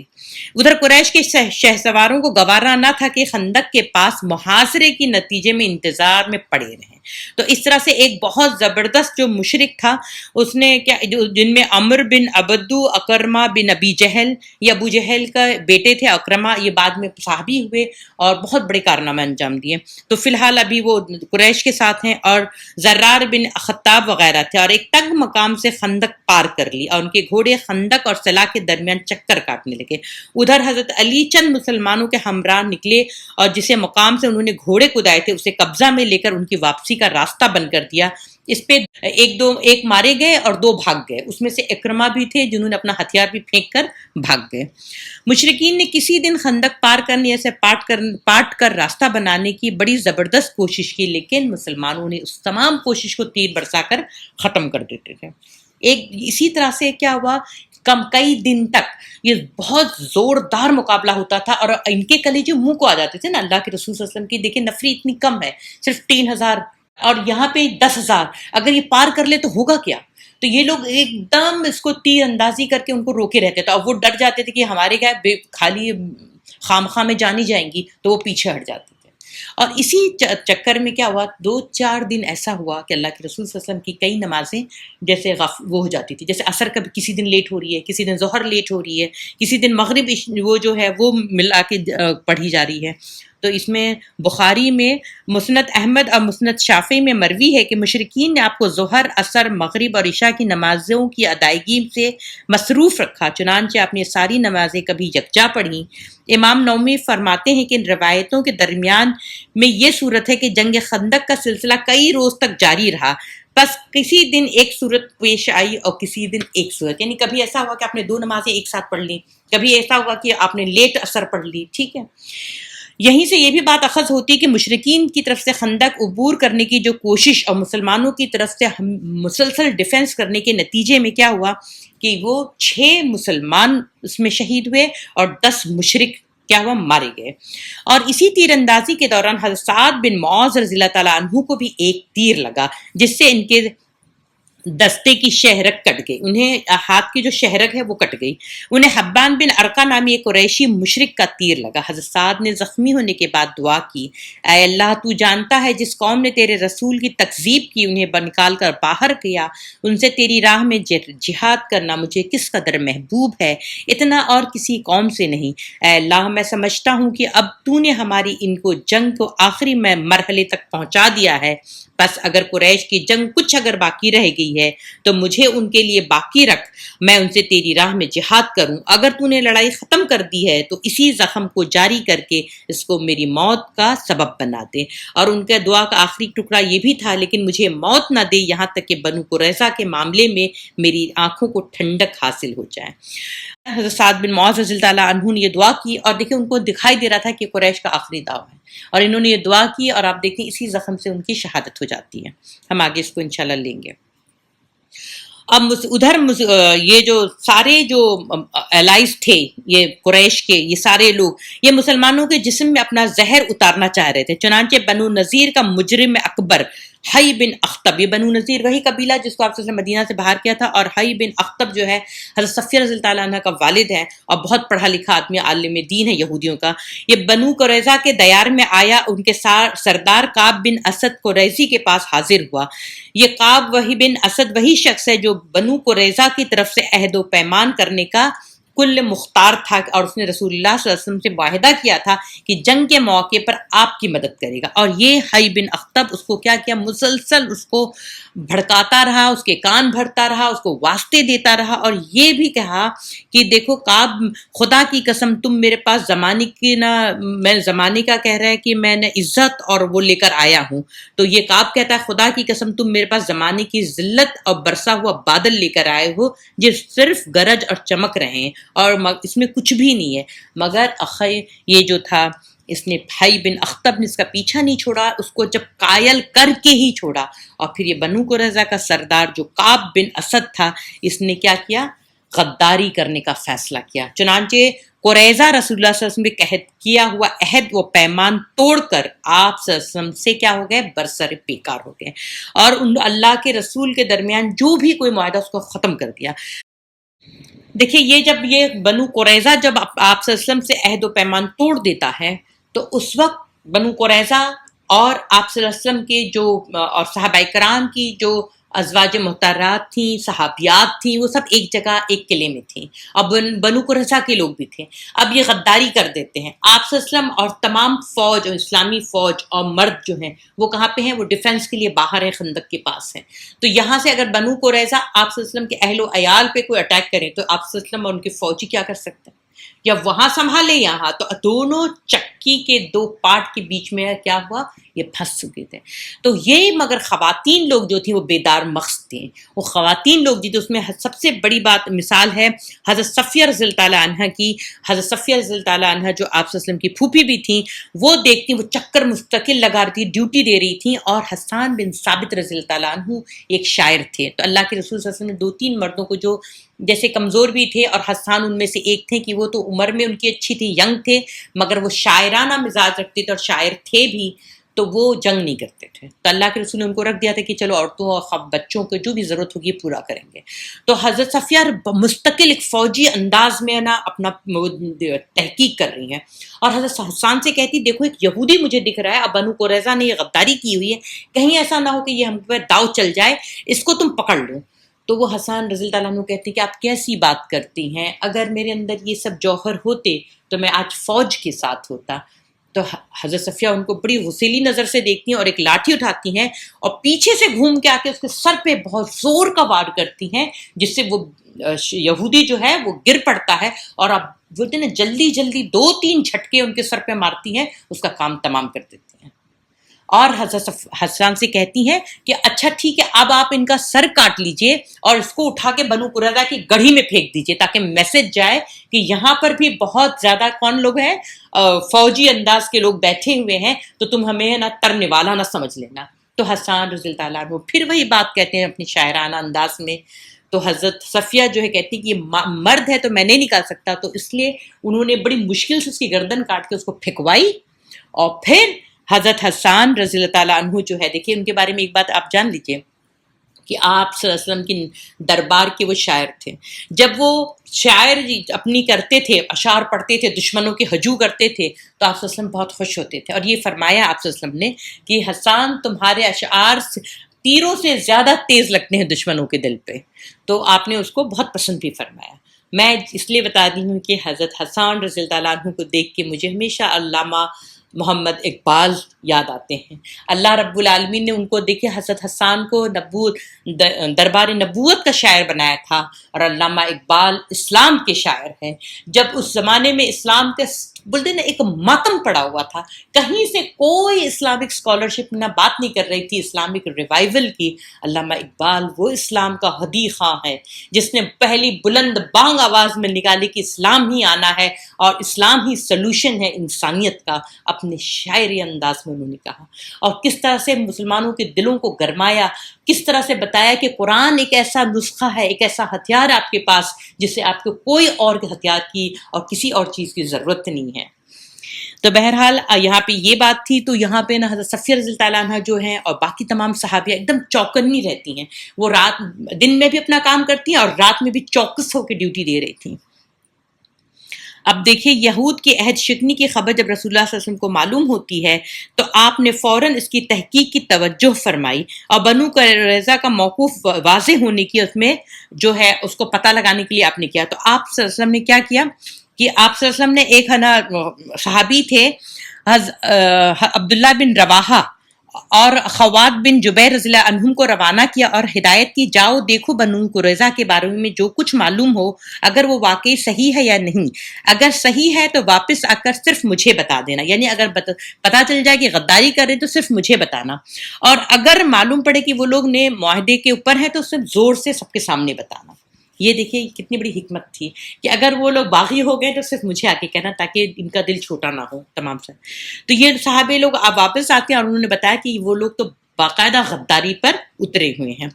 S3: ادھر قریش کے شہ سواروں کو گوارا نہ تھا کہ خندق کے پاس محاصرے کے نتیجے میں انتظار میں پڑے رہیں۔ تو اس طرح سے ایک بہت زبردست جو مشرک تھا، اس نے کیا، جن میں عمر بن عبدو، اکرمہ بن ابی جہل، یہ ابو جہل کا بیٹے تھے اکرمہ، یہ بعد میں صحابی ہوئے اور بہت بڑے کارنامے انجام دیے، تو فی الحال ابھی وہ قریش کے ساتھ ہیں، اور زرار بن خطاب وغیرہ تھے، اور ایک تنگ مقام سے خندق پار کر لی اور ان کے گھوڑے خندق اور صلا کے درمیان چکر کاٹنے لگے۔ ادھر حضرت علی چند مسلمانوں کے ہمراہ نکلے اور جسے مقام سے انہوں نے گھوڑے کودائے تھے اسے قبضہ میں لے کر ان کی واپسی کا راستہ بند کر دیا اس پہ ایک مارے گئے اور 2 بھاگ گئے، اس میں سے اکرمہ بھی تھے جنہوں نے اپنا ہتھیار بھی پھینک کر بھاگ گئے۔ مشرکین نے کسی دن خندق پار کرنے سے پاٹ کر راستہ بنانے کی بڑی زبردست کوشش کی، لیکن مسلمانوں نے اس تمام کوشش کو تیر برسا کر ختم کر دیتے تھے۔ اسی طرح سے کیا ہوا، کئی دن تک یہ بہت زوردار مقابلہ ہوتا تھا، اور ان کے کلیجے منہ کو آ جاتے تھے نا اللہ کے رسول صلی اللہ علیہ وسلم کی۔ دیکھیں نفری اتنی کم ہے، صرف 3000 اور یہاں پہ 10,000، اگر یہ پار کر لے تو ہوگا کیا؟ تو یہ لوگ ایک دم اس کو تیر اندازی کر کے ان کو روکے رہتے تھے، اور وہ ڈر جاتے تھے کہ ہمارے کیا خالی خامخواہ میں جانی جائیں گی، تو وہ پیچھے ہٹ جاتے تھے۔ اور اسی چکر میں کیا ہوا، 2-4 دن ایسا ہوا کہ اللہ کے رسول صلی اللہ علیہ وسلم کی کئی نمازیں جیسے وہ ہو جاتی تھی، جیسے عصر کا کسی دن لیٹ ہو رہی ہے، کسی دن ظہر لیٹ ہو رہی ہے، کسی دن مغرب وہ جو ہے وہ ملا کے پڑھی جا رہی ہے۔ تو اس میں بخاری میں مسند احمد اور مسند شافعی میں مروی ہے کہ مشرکین نے آپ کو ظہر، عصر، مغرب اور عشاء کی نمازوں کی ادائیگی سے مصروف رکھا، چنانچہ آپ نے ساری نمازیں کبھی یکجا پڑھیں۔ امام نووی فرماتے ہیں کہ ان روایتوں کے درمیان میں یہ صورت ہے کہ جنگ خندق کا سلسلہ کئی روز تک جاری رہا، بس کسی دن ایک صورت پیش آئی اور کسی دن ایک صورت، یعنی کبھی ایسا ہوا کہ آپ نے 2 نمازیں ایک ساتھ پڑھ لی، کبھی ایسا ہوا کہ آپ نے لیٹ عصر پڑھ لی، ٹھیک ہے۔ یہیں سے یہ بھی بات اخذ ہوتی ہے کہ مشرکین کی طرف سے خندق عبور کرنے کی جو کوشش اور مسلمانوں کی طرف سے مسلسل ڈیفنس کرنے کے نتیجے میں کیا ہوا کہ وہ 6 مسلمان اس میں شہید ہوئے اور 10 مشرک کیا ہوا، مارے گئے۔ اور اسی تیر اندازی کے دوران حضرت سعد بن معاذ رضی اللہ تعالیٰ عنہ کو بھی ایک تیر لگا، جس سے ان کے دستے کی شہرک کٹ گئی، انہیں ہاتھ کی جو شہرک ہے وہ کٹ گئی۔ انہیں حبان بن ارقا نامی ایک قریشی مشرک کا تیر لگا۔ حضرت سعد نے زخمی ہونے کے بعد دعا کی، اے اللہ تو جانتا ہے جس قوم نے تیرے رسول کی تکذیب کی، انہیں نکال کر باہر کیا، ان سے تیری راہ میں جہاد کرنا مجھے کس قدر محبوب ہے، اتنا اور کسی قوم سے نہیں۔ اے اللہ میں سمجھتا ہوں کہ اب تو نے ہماری ان کو جنگ کو آخری مرحلے تک پہنچا دیا ہے، بس اگر قریش کی جنگ کچھ اگر باقی رہ گئی ہے تو مجھے ان کے لیے باقی رکھ، میں ان سے تیری راہ میں جہاد کروں۔ اگر تو نے لڑائی ختم کر دی ہے تو اسی زخم کو جاری کر کے اس کو میری موت کا سبب بنا دے۔ اور ان کا دعا کا آخری ٹکڑا یہ بھی تھا، لیکن مجھے موت نہ دے یہاں تک کہ بنو قریظہ کے معاملے میں میری آنکھوں کو ٹھنڈک حاصل ہو جائے۔ حضرت سعد بن معاذ رضی اللہ عنہ نے یہ دعا کی، اور دیکھیں ان کو دکھائی دے رہا تھا کہ قریش کا آخری داؤ ہے، اور انہوں نے یہ دعا کی، اور آپ دیکھیں اسی زخم سے ان کی شہادت ہو جاتی ہے۔ ہم آگے اس کو انشاءاللہ لیں گے۔ اب ادھر یہ جو سارے جو الائز تھے یہ قریش کے، یہ سارے لوگ یہ مسلمانوں کے جسم میں اپنا زہر اتارنا چاہ رہے تھے، چنانچہ بنو نذیر کا مجرم اکبر حی بن اخطب، یہ بنو نذیر وہی قبیلہ جس کو آپ صلی اللہ علیہ وسلم مدینہ سے باہر کیا تھا، اور حی بن اخطب جو ہے حضرت صفیہ رضی اللہ تعالیٰ عنہ کا والد ہے اور بہت پڑھا لکھا آدمی، عالم دین ہے یہودیوں کا۔ یہ بنو قریظہ کے دیار میں آیا، ان کے سردار کعب بن اسد قریظی کے پاس حاضر ہوا۔ یہ کعب بن اسد وہی شخص ہے جو بنو قریظہ کی طرف سے عہد و پیمان کرنے کا کل مختار تھا، اور اس نے رسول اللہ صلی اللہ علیہ وسلم سے معاہدہ کیا تھا کہ جنگ کے موقع پر آپ کی مدد کرے گا۔ اور یہ حی بن اخطب اس کو کیا مسلسل اس کو بھڑکاتا رہا، اس کے کان بھرتا رہا، اس کو واسطے دیتا رہا، اور یہ بھی کہا کہ دیکھو کعب، خدا کی قسم تم میرے پاس زمانے کی نہ، میں زمانے کا کہہ رہا ہے کہ میں نے عزت اور وہ لے کر آیا ہوں، تو یہ کعب کہتا ہے خدا کی قسم تم میرے پاس زمانے کی ذلت اور برسا ہوا بادل لے کر آئے ہو جو صرف گرج اور چمک رہے ہیں، اور اس میں کچھ بھی نہیں ہے۔ مگر یہ جو تھا اس نے حی بن اخطب نے اس کا پیچھا نہیں چھوڑا، اس کو جب قائل کر کے ہی چھوڑا، اور پھر یہ بنو قریظہ کا سردار جو کعب بن اسد تھا، اس نے کیا کیا، غداری کرنے کا فیصلہ کیا۔ چنانچہ قریظہ رسول اللہ صلی اللہ علیہ وسلم نے کیا ہوا عہد و پیمان توڑ کر آپ صلی اللہ علیہ وسلم سے کیا ہو گئے، برسر پیکار ہو گئے، اور اللہ کے رسول کے درمیان جو بھی کوئی معاہدہ اس کو ختم کر دیا۔ دیکھیے یہ جب یہ بنو قریظہ جب آپ صلی اللہ علیہ وسلم سے عہد و پیمان توڑ دیتا ہے تو اس وقت بنو قریظہ اور آپ صلی اللہ علیہ وسلم کے جو اور صحابہ کرام کی جو ازواج محترات تھیں، صحابیات تھیں، وہ سب ایک جگہ ایک قلعے میں تھیں، اور بنو قریظہ کے لوگ بھی تھے۔ اب یہ غداری کر دیتے ہیں، آپ صلی اللہ علیہ وسلم اور تمام فوج اور اسلامی فوج اور مرد جو ہیں وہ کہاں پہ ہیں، وہ ڈیفنس کے لیے باہر ہے، خندق کے پاس ہیں۔ تو یہاں سے اگر بنو قریظہ آپ صلی اللہ علیہ وسلم کے اہل و عیال پہ کوئی اٹیک کریں تو آپ صلی اللہ علیہ وسلم اور ان کے فوجی کیا کر سکتے ہیں؟ یا وہاں سنبھالے یہاں، تو دونوں چکی کے دو پارٹ کے بیچ میں کیا ہوا، یہ پھنس چکے تھے. تو یہ مگر خواتین لوگ جو تھیں وہ بیدار مغز تھیں. وہ خواتین لوگ جو تھے اس میں سب سے بڑی بات مثال ہے حضرت صفیہ رضی اللہ تعالیٰ عنہ کی. حضرت صفیہ رضی اللہ تعالیٰ عنہ جو آپ صلی اللہ علیہ وسلم کی پھوپھی بھی تھیں، وہ دیکھتی وہ چکر مستقل لگا رہی تھی، ڈیوٹی دے رہی تھیں. اور حسان بن ثابت رضی اللہ تعالیٰ عنہ ایک شاعر تھے. تو اللہ کے رسول صلی اللہ علیہ وسلم نے 2-3 مردوں کو جو جیسے کمزور بھی تھے، اور حسان ان میں سے ایک تھے کہ وہ تو عمر میں ان کی اچھی تھی، ینگ تھے، مگر وہ شاعرانہ مزاج رکھتے تھے اور شاعر تھے بھی، تو وہ جنگ نہیں کرتے تھے. تو اللہ کے رسول نے ان کو رکھ دیا تھا کہ چلو عورتوں اور بچوں کو جو بھی ضرورت ہوگی پورا کریں گے. تو حضرت صفیہ مستقل ایک فوجی انداز میں نا اپنا تحقیق کر رہی ہیں، اور حضرت حسان سے کہتی دیکھو ایک یہودی مجھے دکھ رہا ہے، اب بنو قریظہ نے یہ غداری کی ہوئی ہے، کہیں ایسا نہ ہو کہ یہ ہم پر داؤ چل جائے، اس کو تم پکڑ لو. تو وہ حسان رضی اللہ عنہ کہتے ہیں کہ آپ کیسی بات کرتی ہیں، اگر میرے اندر یہ سب جوہر ہوتے تو میں آج فوج کے ساتھ ہوتا. تو حضرت صفیہ ان کو بڑی غصیلی نظر سے دیکھتی ہیں اور ایک لاٹھی اٹھاتی ہیں اور پیچھے سے گھوم کے آ کے اس کے سر پہ بہت زور کا وار کرتی ہیں، جس سے وہ یہودی جو ہے وہ گر پڑتا ہے. اور اب بولتے ہیں جلدی جلدی 2-3 جھٹکے ان کے سر پہ مارتی ہیں، اس کا کام تمام کر دیتی ہیں. اور حضرت حسان سے کہتی ہیں کہ اچھا ٹھیک ہے، اب آپ ان کا سر کاٹ لیجئے اور اس کو اٹھا کے بنو قریظہ کی گڑھی میں پھینک دیجئے، تاکہ میسج جائے کہ یہاں پر بھی بہت زیادہ کون لوگ ہیں، فوجی انداز کے لوگ بیٹھے ہوئے ہیں، تو تم ہمیں نہ ترنے والا نہ سمجھ لینا. تو حسان رضی اللہ تعالیٰ عنہ پھر وہی بات کہتے ہیں اپنی شاعرانہ انداز میں. تو حضرت صفیہ جو ہے کہتی کہ یہ مرد ہے تو میں نہیں نکال سکتا، تو اس لیے انہوں نے بڑی مشکل سے اس کی گردن کاٹ کے اس کو پھینکوائی. اور پھر حضرت حسان رضی اللہ تعالیٰ عنہ جو ہے، دیکھیے ان کے بارے میں ایک بات آپ جان لیجئے کہ آپ صلی اللہ علیہ وسلم کی دربار کے وہ شاعر تھے. جب وہ شاعر اپنی کرتے تھے، اشعار پڑھتے تھے، دشمنوں کے ہجو کرتے تھے، تو آپ صلی اللہ علیہ وسلم بہت خوش ہوتے تھے. اور یہ فرمایا آپ صلی اللہ علیہ وسلم نے کہ حسان تمہارے اشعار تیروں سے زیادہ تیز لگتے ہیں دشمنوں کے دل پہ. تو آپ نے اس کو بہت پسند بھی فرمایا. میں اس لیے بتا دی ہوں کہ حضرت حسان رضی اللہ عنہ کو دیکھ کے مجھے ہمیشہ علامہ محمد اقبال یاد آتے ہیں. اللہ رب العالمین نے ان کو دیکھے حضرت حسان کو دربار نبوت کا شاعر بنایا تھا، اور علامہ اقبال اسلام کے شاعر ہیں. جب اس زمانے میں اسلام کے بولتے نا ایک ماتم پڑا ہوا تھا، کہیں سے کوئی اسلامک اسکالرشپ نہ بات نہیں کر رہی تھی اسلامک ریوائول کی، علامہ اقبال وہ اسلام کا ہدی خواں ہے جس نے پہلی بلند بانگ آواز میں نکالی کہ اسلام ہی آنا ہے اور اسلام ہی سلوشن ہے انسانیت کا. اپنے شاعری انداز میں انہوں نے کہا، اور کس طرح سے مسلمانوں کے دلوں کو گرمایا، کس طرح سے بتایا کہ قرآن ایک ایسا نسخہ ہے، ایک ایسا ہتھیار آپ کے پاس جس سے آپ کو کوئی اور ہتھیار کی اور کسی اور چیز کی ضرورت نہیں ہے. تو بہرحال یہاں پہ یہ بات تھی. تو یہاں پہ نا حضرت صفیہ رضی اللہ عنہ جو ہیں اور باقی تمام صحابیہ ایک دم چوکنی رہتی ہیں. وہ دن میں بھی اپنا کام کرتی ہیں اور رات میں بھی چوکس ہو کے ڈیوٹی دے رہی تھیں. اب دیکھیں یہود کی عہد شکنی کی خبر جب رسول اللہ صلی اللہ علیہ وسلم کو معلوم ہوتی ہے تو آپ نے فوراً اس کی تحقیق کی توجہ فرمائی، اور بنو قریظہ کا موقوف واضح ہونے کی اس میں جو ہے اس کو پتہ لگانے کے لیے آپ نے کیا. تو آپ صلی اللہ علیہ وسلم نے کیا کیا کہ آپ صلی اللہ علیہ وسلم نے ایک صحابی تھے عبداللہ بن رواحہ اور خوات بن جبیر رضی اللہ عنہم کو روانہ کیا اور ہدایت کی، جاؤ دیکھو بنو قریظہ کے بارے میں جو کچھ معلوم ہو، اگر وہ واقعی صحیح ہے یا نہیں، اگر صحیح ہے تو واپس آ کر صرف مجھے بتا دینا. یعنی اگر پتہ چل جائے کہ غداری کر رہے تو صرف مجھے بتانا، اور اگر معلوم پڑے کہ وہ لوگ نے معاہدے کے اوپر ہیں تو صرف زور سے سب کے سامنے بتانا. یہ دیکھیے کتنی بڑی حکمت تھی کہ اگر وہ لوگ باغی ہو گئے تو صرف مجھے آ کے کہنا تاکہ ان کا دل چھوٹا نہ ہو تمام سے. تو یہ صحابے لوگ اب واپس آتے ہیں اور انہوں نے بتایا کہ وہ لوگ تو باقاعدہ غداری پر اترے ہوئے ہیں.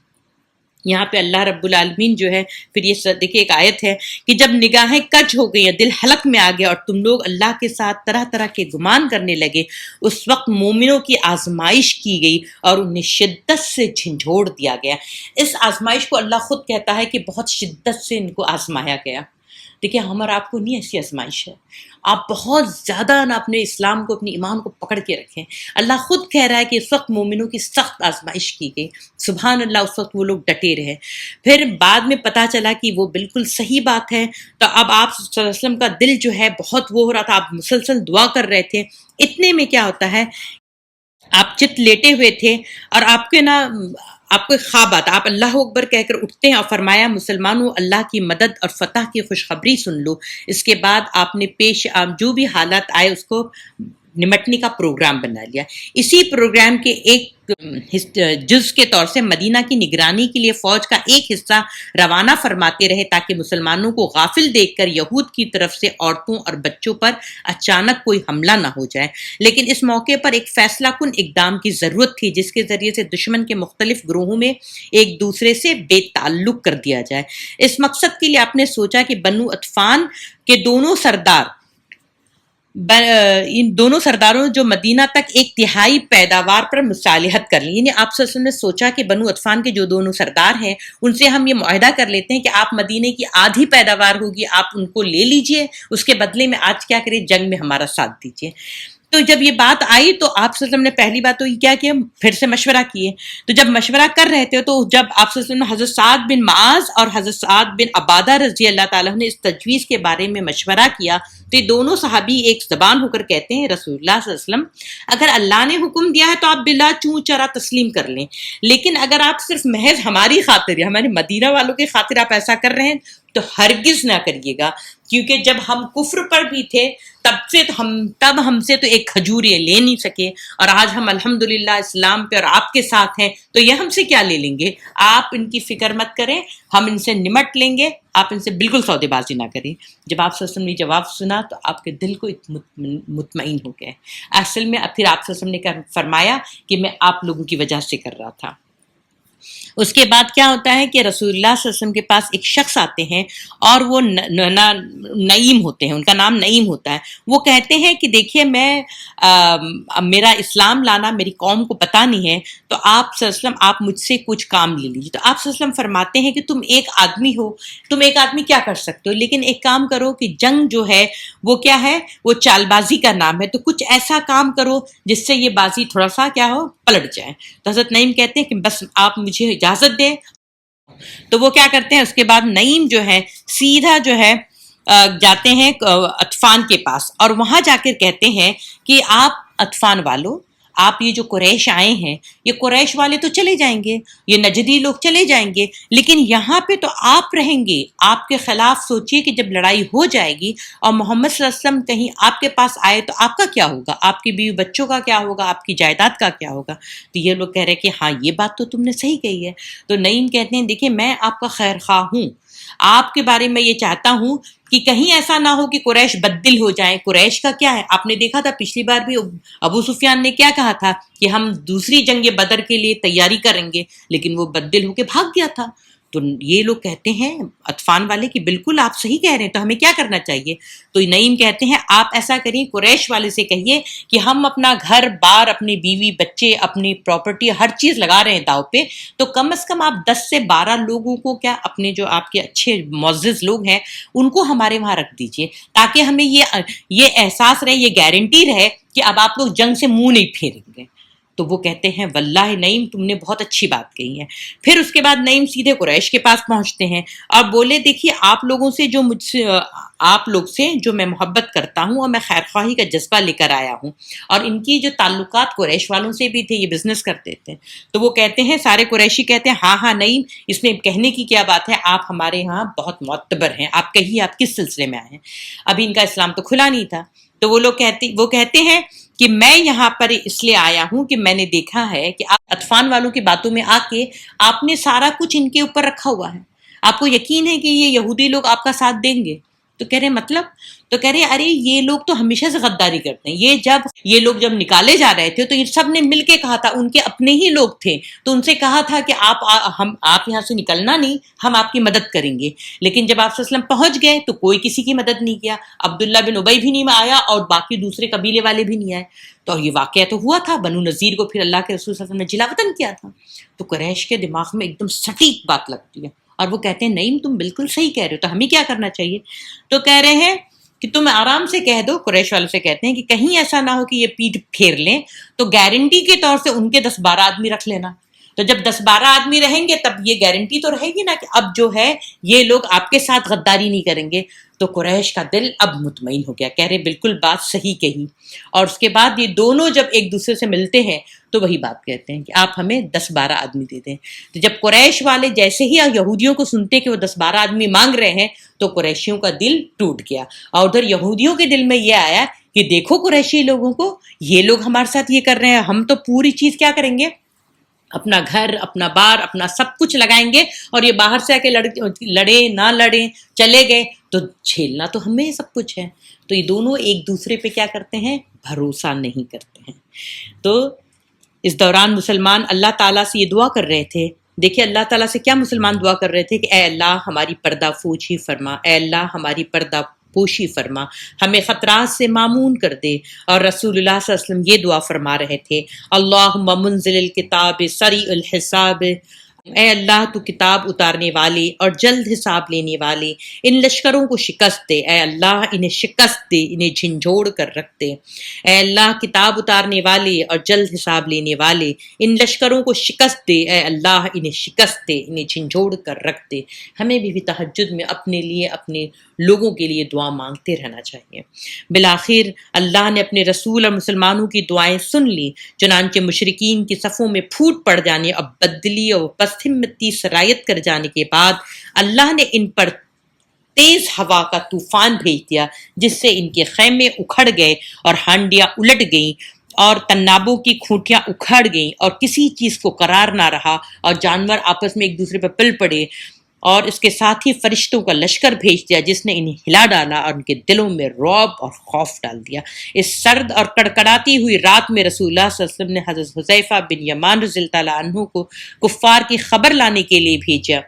S3: یہاں پہ اللہ رب العالمین جو ہے پھر یہ دیکھیے ایک آیت ہے کہ جب نگاہیں کج ہو گئی ہیں، دل حلق میں آ گیا اور تم لوگ اللہ کے ساتھ طرح طرح کے گمان کرنے لگے، اس وقت مومنوں کی آزمائش کی گئی اور انہیں شدت سے جھنجھوڑ دیا گیا. اس آزمائش کو اللہ خود کہتا ہے کہ بہت شدت سے ان کو آزمایا گیا. دیکھیے ہم اور آپ کو نہیں ایسی آزمائش ہے، آپ بہت زیادہ نہ اپنے اسلام کو اپنے ایمان کو پکڑ کے رکھیں. اللہ خود کہہ رہا ہے کہ اس وقت مومنوں کی سخت آزمائش کی گئی. سبحان اللہ، اس وقت وہ لوگ ڈٹے رہے. پھر بعد میں پتہ چلا کہ وہ بالکل صحیح بات ہے. تو اب آپ صلی اللہ علیہ وسلم کا دل جو ہے بہت وہ ہو رہا تھا، آپ مسلسل دعا کر رہے تھے. اتنے میں کیا ہوتا ہے، آپ چت لیٹے ہوئے تھے اور آپ کے نا آپ کو ایک خواب آتا، آپ اللہ اکبر کہہ کر اٹھتے ہیں اور فرمایا مسلمانوں اللہ کی مدد اور فتح کی خوشخبری سن لو. اس کے بعد آپ نے جو بھی حالات آئے اس کو نمٹنے کا پروگرام بنا لیا. اسی پروگرام کے ایک جز کے طور سے مدینہ کی نگرانی کے لیے فوج کا ایک حصہ روانہ فرماتے رہے تاکہ مسلمانوں کو غافل دیکھ کر یہود کی طرف سے عورتوں اور بچوں پر اچانک کوئی حملہ نہ ہو جائے. لیکن اس موقع پر ایک فیصلہ کن اقدام کی ضرورت تھی جس کے ذریعے سے دشمن کے مختلف گروہوں میں ایک دوسرے سے بے تعلق کر دیا جائے. اس مقصد کے لیے آپ نے سوچا کہ بنو اطفان کے ان دونوں سرداروں جو مدینہ تک ایک تہائی پیداوار پر مصالحت کر لیں. یعنی آپ صلی اللہ علیہ وسلم نے سوچا کہ بنو اطفان کے جو دونوں سردار ہیں ان سے ہم یہ معاہدہ کر لیتے ہیں کہ آپ مدینے کی آدھی پیداوار ہوگی آپ ان کو لے لیجئے، اس کے بدلے میں آج کیا کریں، جنگ میں ہمارا ساتھ دیجئے. تو جب یہ بات آئی تو آپ صلی اللہ علیہ وسلم نے پہلی بات تو یہ کیا کیا، پھر سے مشورہ کیے. تو جب مشورہ کر رہے تھے تو جب آپ صلی اللہ علیہ وسلم نے حضرت سعد بن معاذ اور حضرت سعد بن عبادہ رضی اللہ تعالیٰ نے اس تجویز کے بارے میں مشورہ کیا تو یہ دونوں صحابی ایک زبان ہو کر کہتے ہیں رسول اللہ صلی اللہ علیہ وسلم اگر اللہ نے حکم دیا ہے تو آپ بلا چوں چرا تسلیم کر لیں، لیکن اگر آپ صرف محض ہماری خاطر ہمارے مدینہ والوں کی خاطر آپ ایسا کر رہے ہیں تو ہرگز نہ کریے گا، کیونکہ جب ہم کفر پر بھی تھے تب ہم سے تو ایک کھجور یہ لے نہیں سکے، اور آج ہم الحمدللہ اسلام پہ اور آپ کے ساتھ ہیں تو یہ ہم سے کیا لے لیں گے. آپ ان کی فکر مت کریں، ہم ان سے نمٹ لیں گے، آپ ان سے بالکل سودے بازی نہ کریں. جب آپ صلی اللہ علیہ وسلم نے جواب سنا تو آپ کے دل کو مطمئن ہو گئے. اصل میں پھر آپ صلی اللہ علیہ وسلم نے فرمایا کہ میں آپ لوگوں کی وجہ سے کر رہا تھا. اس کے بعد کیا ہوتا ہے کہ رسول اللہ صلی اللہ علیہ وسلم کے پاس ایک شخص آتے ہیں اور وہ نعیم ہوتے ہیں، ان کا نام نعیم ہوتا ہے. وہ کہتے ہیں کہ دیکھیے میرا اسلام لانا میری قوم کو پتہ نہیں ہے، تو آپ صلی اللہ علیہ وسلم آپ مجھ سے کچھ کام لے لیجیے. تو آپ صلی اللہ علیہ وسلم فرماتے ہیں کہ تم ایک آدمی کیا کر سکتے ہو، لیکن ایک کام کرو کہ جنگ جو ہے وہ کیا ہے، وہ چال بازی کا نام ہے، تو کچھ ایسا کام کرو جس سے یہ بازی تھوڑا سا کیا ہو، پلٹ جائے. تو حضرت نعیم کہتے ہیں کہ بس آپ مجھے اجازت دیں. تو وہ کیا کرتے ہیں، اس کے بعد نعیم جو ہے سیدھا جو ہے جاتے ہیں اطفان کے پاس اور وہاں جا کر کہتے ہیں کہ آپ اطفان والو، آپ یہ جو قریش آئے ہیں یہ قریش والے تو چلے جائیں گے، یہ نجدی لوگ چلے جائیں گے، لیکن یہاں پہ تو آپ رہیں گے. آپ کے خلاف سوچئے کہ جب لڑائی ہو جائے گی اور محمد صلی اللہ علیہ وسلم کہیں آپ کے پاس آئے تو آپ کا کیا ہوگا، آپ کی بیوی بچوں کا کیا ہوگا، آپ کی جائیداد کا کیا ہوگا. تو یہ لوگ کہہ رہے کہ ہاں یہ بات تو تم نے صحیح کہی ہے. تو نعیم کہتے ہیں دیکھیں میں آپ کا خیر خواہ ہوں، آپ کے بارے میں یہ چاہتا ہوں کہ کہیں ایسا نہ ہو کہ قریش بددل ہو جائیں. قریش کا کیا ہے، آپ نے دیکھا تھا پچھلی بار بھی ابو سفیان نے کیا کہا تھا کہ ہم دوسری جنگ بدر کے لیے تیاری کریں گے، لیکن وہ بددل ہو کے بھاگ گیا تھا. تو یہ لوگ کہتے ہیں اطفان والے کہ بالکل آپ صحیح کہہ رہے ہیں، تو ہمیں کیا کرنا چاہیے. تو نعیم کہتے ہیں آپ ایسا کریں، قریش والے سے کہیے کہ ہم اپنا گھر بار، اپنی بیوی بچے، اپنی پراپرٹی، ہر چیز لگا رہے ہیں داؤ پہ، تو کم از کم آپ 10 سے 12 لوگوں کو کیا اپنے جو آپ کے اچھے معزز لوگ ہیں ان کو ہمارے وہاں رکھ دیجئے، تاکہ ہمیں یہ احساس رہے، یہ گارنٹی رہے کہ اب آپ لوگ جنگ سے منہ نہیں پھیریں گے. تو وہ کہتے ہیں واللہ نعیم تم نے بہت اچھی بات کہی ہے. پھر اس کے بعد نعیم سیدھے قریش کے پاس پہنچتے ہیں اور بولے دیکھیے آپ لوگ سے جو میں محبت کرتا ہوں اور میں خیر خواہی کا جذبہ لے کر آیا ہوں، اور ان کی جو تعلقات قریش والوں سے بھی تھے، یہ بزنس کرتے تھے. تو وہ کہتے ہیں سارے قریشی کہتے ہیں ہاں نعیم اس میں کہنے کی کیا بات ہے، آپ ہمارے یہاں بہت معتبر ہیں، آپ کہیے آپ کس سلسلے میں آئے ہیں. ابھی ان کا اسلام تو کھلا نہیں تھا. تو وہ کہتے ہیں کہ میں یہاں پر اس لیے آیا ہوں کہ میں نے دیکھا ہے کہ آپ اطفان والوں کی باتوں میں آ کے آپ نے سارا کچھ ان کے اوپر رکھا ہوا ہے، آپ کو یقین ہے کہ یہ یہودی لوگ آپ کا ساتھ دیں گے. تو کہہ رہے مطلب، تو کہہ رہے ارے یہ لوگ تو ہمیشہ سے غداری کرتے ہیں. یہ لوگ جب نکالے جا رہے تھے تو یہ سب نے مل کے کہا تھا، ان کے اپنے ہی لوگ تھے تو ان سے کہا تھا کہ آپ یہاں سے نکلنا نہیں، ہم آپ کی مدد کریں گے. لیکن جب آپ صلی اللہ علیہ وسلم پہنچ گئے تو کوئی کسی کی مدد نہیں کیا، عبداللہ بن ابی بھی نہیں آیا اور باقی دوسرے قبیلے والے بھی نہیں آئے. تو یہ واقعہ تو ہوا تھا، بنو نذیر کو پھر اللہ کے رسول صلی اللہ علیہ وسلم نے جلا وطن کیا تھا. تو قریش کے دماغ میں ایک دم سٹیک بات لگتی ہے اور وہ کہتے ہیں نعیم تم بالکل صحیح کہہ رہے ہو، تو ہمیں کیا کرنا چاہیے. تو کہہ رہے ہیں کہ تم آرام سے کہہ دو، قریش والوں سے کہتے ہیں کہ کہیں ایسا نہ ہو کہ یہ پیٹ پھیر لیں، تو گارنٹی کے طور سے ان کے 10-12 آدمی رکھ لینا. تو جب 10-12 آدمی رہیں گے تب یہ گارنٹی تو رہے گی نا کہ اب جو ہے یہ لوگ آپ کے ساتھ غداری نہیں کریں گے. تو قریش کا دل اب مطمئن ہو گیا، کہہ رہے بالکل بات صحیح کہی. اور اس کے بعد یہ دونوں جب ایک دوسرے سے ملتے ہیں تو وہی بات کہتے ہیں کہ آپ ہمیں 10-12 آدمی دے دیں. تو جب قریش والے جیسے ہی یہودیوں کو سنتے کہ وہ 10-12 آدمی مانگ رہے ہیں تو قریشیوں کا دل ٹوٹ گیا. اور ادھر یہودیوں کے دل میں یہ آیا کہ دیکھو قریشی لوگوں کو، یہ لوگ ہمارے ساتھ یہ کر رہے ہیں، ہم تو پوری چیز کیا کریں گے، اپنا گھر، اپنا بار، اپنا سب کچھ لگائیں گے، اور یہ باہر سے آ کے لڑے نہ لڑیں چلے گئے تو جھیلنا تو ہمیں سب کچھ ہے. تو یہ دونوں ایک دوسرے پہ کیا کرتے ہیں، بھروسہ نہیں کرتے ہیں. تو اس دوران مسلمان اللہ تعالیٰ سے یہ دعا کر رہے تھے. دیکھیں اللہ تعالیٰ سے کیا مسلمان دعا کر رہے تھے کہ اے اللہ ہماری پردہ پوشی فرما، اے اللہ ہماری پردہ پوشی فرما، ہمیں خطرات سے معمون کر دے. اور رسول اللہ صلی اللہ علیہ وسلم یہ دعا فرما رہے تھے، اللہم منزل الکتاب سریع الحساب، اے اللہ تو کتاب اتارنے والے اور جلد حساب لینے والے، ان لشکروں کو شکست دے، اے اللہ انہیں شکست دے، انہیں جھنجھوڑ کر رکھ دے. اے اللہ کتاب اتارنے والے اور جلد حساب لینے والے، ان لشکروں کو شکست دے، اے اللہ انہیں شکست دے، انہیں جھنجھوڑ کر رکھ دے. ہمیں بھی تہجد میں اپنے لیے، اپنے لوگوں کے لیے دعا مانگتے رہنا چاہیے. بالآخر اللہ نے اپنے رسول اور مسلمانوں کی دعائیں سن لی، چنانچہ مشرکین کی صفوں میں پھوٹ پڑ جانے اور بدلی اور پست ہمتی سرایت کر جانے کے بعد اللہ نے ان پر تیز ہوا کا طوفان بھیج دیا، جس سے ان کے خیمے اکھڑ گئے اور ہانڈیاں الٹ گئیں اور تنابوں کی کھوٹیاں اکھڑ گئیں اور کسی چیز کو قرار نہ رہا اور جانور آپس میں ایک دوسرے پر پل پڑے. اور اس کے ساتھ ہی فرشتوں کا لشکر بھیج دیا جس نے انہیں ہلا ڈالا اور ان کے دلوں میں رعب اور خوف ڈال دیا. اس سرد اور کڑکڑاتی ہوئی رات میں رسول اللہ صلی اللہ علیہ وسلم نے حضرت حذیفہ بن یمان رضی اللہ تعالیٰ عنہ کو کفار کی خبر لانے کے لیے بھیجا.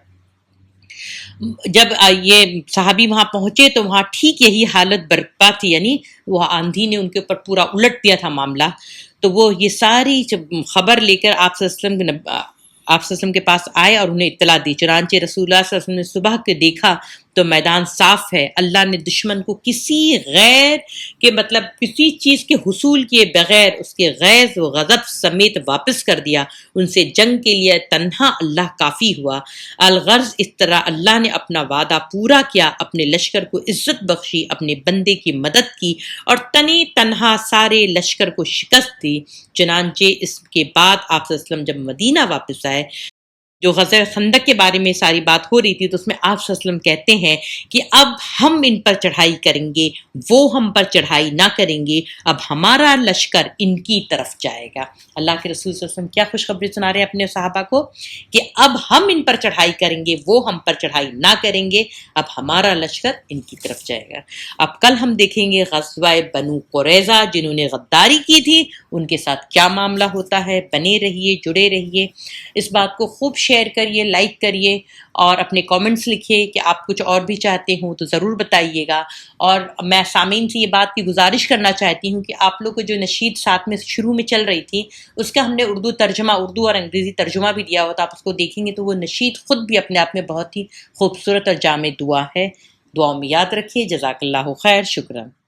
S3: جب یہ صحابی وہاں پہنچے تو وہاں ٹھیک یہی حالت برپا تھی، یعنی وہ آندھی نے ان کے اوپر پورا الٹ دیا تھا معاملہ. تو وہ یہ ساری خبر لے کر آپ صلی اللہ علیہ وسلم کے پاس آئے اور انہیں اطلاع دی. چنانچہ رسول اللہ صلی اللہ علیہ وسلم نے صبح کے دیکھا تو میدان صاف ہے، اللہ نے دشمن کو کسی غیر کے مطلب کسی چیز کے حصول کیے بغیر اس کے غیظ و غضب سمیت واپس کر دیا. ان سے جنگ کے لیے تنہا اللہ کافی ہوا. الغرض اس طرح اللہ نے اپنا وعدہ پورا کیا، اپنے لشکر کو عزت بخشی، اپنے بندے کی مدد کی اور تنی تنہا سارے لشکر کو شکست دی. چنانچہ اس کے بعد آپ صلی اللہ علیہ وسلم جب مدینہ واپس آئے، جو غزوہ خندق کے بارے میں ساری بات ہو رہی تھی، تو اس میں آپ صلی اللہ علیہ وسلم کہتے ہیں کہ اب ہم ان پر چڑھائی کریں گے، وہ ہم پر چڑھائی نہ کریں گے، اب ہمارا لشکر ان کی طرف جائے گا. اللہ کے رسول صلی اللہ علیہ وسلم کیا خوشخبری سنا رہے ہیں اپنے صحابہ کو کہ اب ہم ان پر چڑھائی کریں گے، وہ ہم پر چڑھائی نہ کریں گے، اب ہمارا لشکر ان کی طرف جائے گا. اب کل ہم دیکھیں گے غزوہ بنو قریظہ جنہوں نے غداری کی تھی ان کے ساتھ کیا معاملہ ہوتا ہے. بنے رہیے، جڑے رہیے، اس بات کو خوب شیئر کریے، لائک کریے اور اپنے کامنٹس لکھیے کہ آپ کچھ اور بھی چاہتے ہوں تو ضرور بتائیے گا. اور میں سامعین سے یہ بات کی گزارش کرنا چاہتی ہوں کہ آپ لوگ کو جو نشید ساتھ میں شروع میں چل رہی تھی اس کا ہم نے اردو ترجمہ، اردو اور انگریزی ترجمہ بھی دیا ہوا، تو آپ اس کو دیکھیں گے تو وہ نشید خود بھی اپنے آپ میں بہت ہی خوبصورت اور جامع دعا ہے. دعاؤں میں یاد رکھیے. جزاک اللہ خیر. شکراً.